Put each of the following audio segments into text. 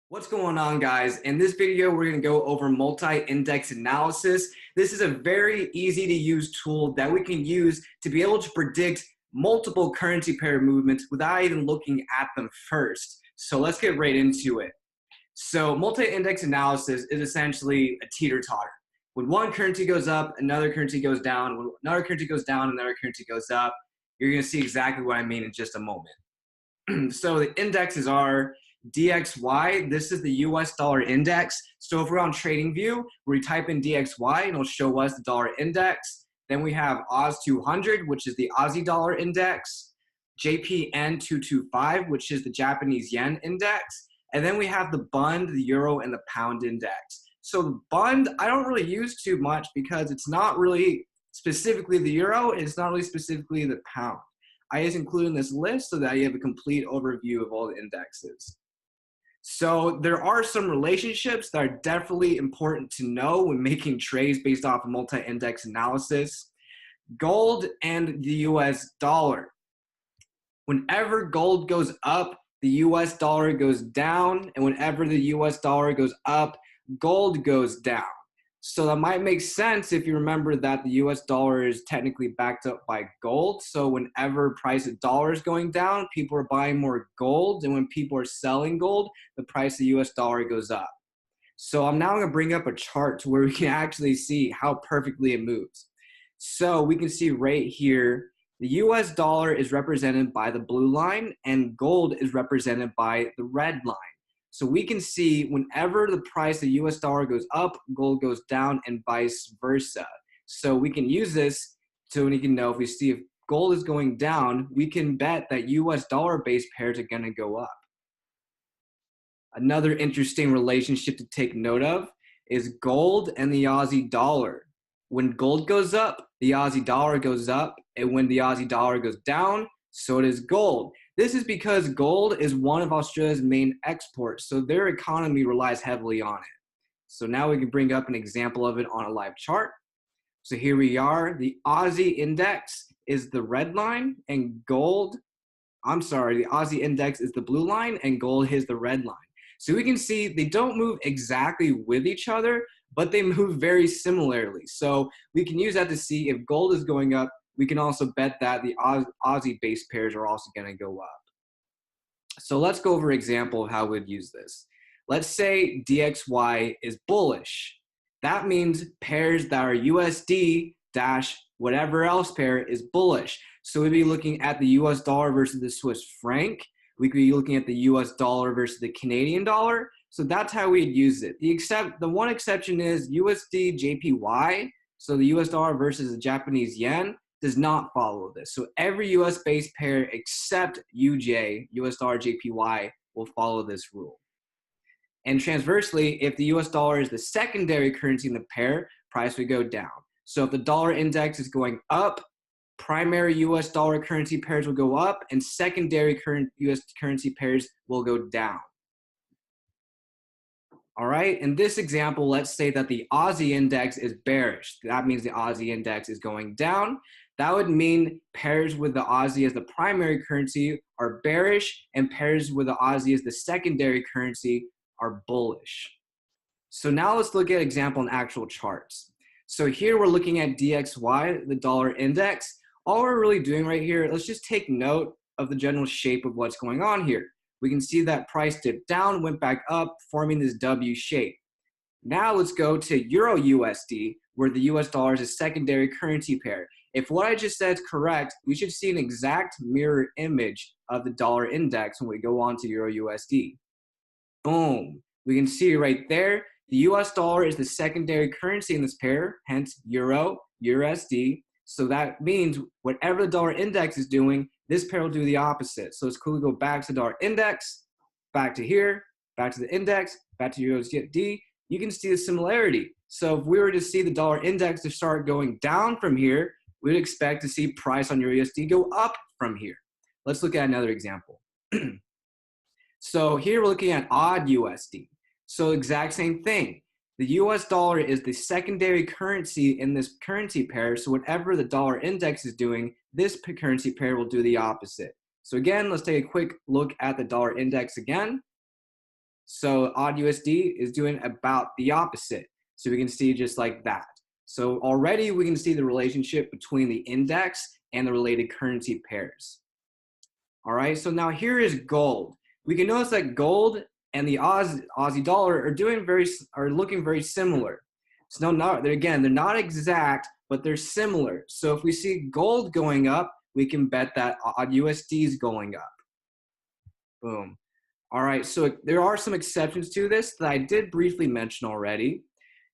What's going on, guys? In this video, we're going to go over multi-index analysis. This is a very easy to use tool that we can use to be able to predict multiple currency pair movements without even looking at them first. So let's get right into it. So multi-index analysis is essentially a teeter-totter. When one currency goes up, another currency goes down. When another currency goes down, another currency goes up. You're going to see exactly what I mean in just a moment. So the indexes are DXY. This is the US dollar index. So if we're on TradingView, we type in DXY and it'll show us the dollar index. Then we have Oz 200, which is the Aussie dollar index, JPN 225, which is the Japanese yen index. And then we have the bund, the euro, and the pound index. So the bund, I don't really use too much because it's not really specifically the euro, and it's not really specifically the pound. I just include in this list so that you have a complete overview of all the indexes. So there are some relationships that are definitely important to know when making trades based off of multi-index analysis. Gold and the US dollar. Whenever gold goes up, the US dollar goes down, and whenever the US dollar goes up, gold goes down. So that might make sense if you remember that the US dollar is technically backed up by gold. So whenever price of dollar is going down, people are buying more gold. And when people are selling gold, the price of the US dollar goes up. So I'm now going to bring up a chart to where we can actually see how perfectly it moves. So we can see right here, the US dollar is represented by the blue line and gold is represented by the red line. So we can see whenever the price of the US dollar goes up, gold goes down, and vice versa. So we can use this so we can know if we see if gold is going down, we can bet that US dollar based pairs are going to go up. Another interesting relationship to take note of is gold and the Aussie dollar. When gold goes up, the Aussie dollar goes up, and when the Aussie dollar goes down, so does gold. This is because gold is one of Australia's main exports, so their economy relies heavily on it. So now we can bring up an example of it on a live chart. So here we are. The Aussie index is the red line, and the Aussie index is the blue line, and gold is the red line. So we can see they don't move exactly with each other, but they move very similarly. So we can use that to see if gold is going up. We can also bet that the Aussie base pairs are also going to go up. So let's go over an example of how we'd use this. Let's say DXY is bullish. That means pairs that are USD dash whatever else pair is bullish. So we'd be looking at the US dollar versus the Swiss franc. We could be looking at the US dollar versus the Canadian dollar. So that's how we'd use it. The one exception is USD JPY. So the US dollar versus the Japanese yen does not follow this. So every US based pair except UJ, US dollar JPY, will follow this rule. And transversely, if the US dollar is the secondary currency in the pair, price would go down. So if the dollar index is going up, primary US dollar currency pairs will go up, and secondary US currency pairs will go down. All right, in this example, let's say that the Aussie index is bearish. That means the Aussie index is going down. That would mean pairs with the Aussie as the primary currency are bearish, and pairs with the Aussie as the secondary currency are bullish. So now let's look at example in actual charts. So here we're looking at DXY, the dollar index. All we're really doing right here, let's just take note of the general shape of what's going on here. We can see that price dipped down, went back up, forming this W shape. Now let's go to Euro USD, where the US dollar is a secondary currency pair. If what I just said is correct, we should see an exact mirror image of the dollar index when we go on to Euro USD. Boom. We can see right there, the US dollar is the secondary currency in this pair, hence Euro, USD. So that means whatever the dollar index is doing, this pair will do the opposite. So let's quickly go back to the dollar index, back to here, back to the index, back to USD. You can see the similarity. So if we were to see the dollar index to start going down from here, we would expect to see price on USD go up from here. Let's look at another example. So here we're looking at odd USD. So exact same thing. The US dollar is the secondary currency in this currency pair. So whatever the dollar index is doing, this currency pair will do the opposite. So again, let's take a quick look at the dollar index again. So odd USD is doing about the opposite. So we can see just like that. So already we can see the relationship between the index and the related currency pairs. All right, so now here is gold. We can notice that gold and the Aussie dollar are looking very similar. So they're not exact, but they're similar. So if we see gold going up, we can bet that USD is going up. Boom. All right, so there are some exceptions to this that I did briefly mention already.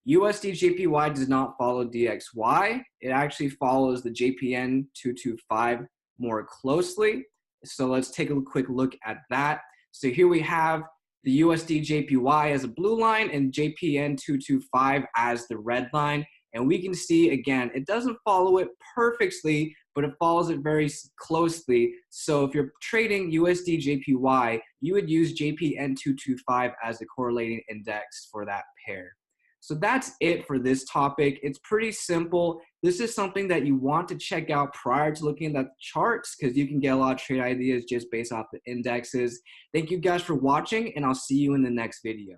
USD JPY does not follow DXY. It actually follows the JPN 225 more closely. So let's take a quick look at that. So here we have the USD JPY as a blue line and JPN 225 as the red line. And we can see, again, it doesn't follow it perfectly, but it follows it very closely. So if you're trading USD JPY, you would use JPN 225 as the correlating index for that pair. So that's it for this topic. It's pretty simple. This is something that you want to check out prior to looking at the charts because you can get a lot of trade ideas just based off the indexes. Thank you guys for watching, and I'll see you in the next video.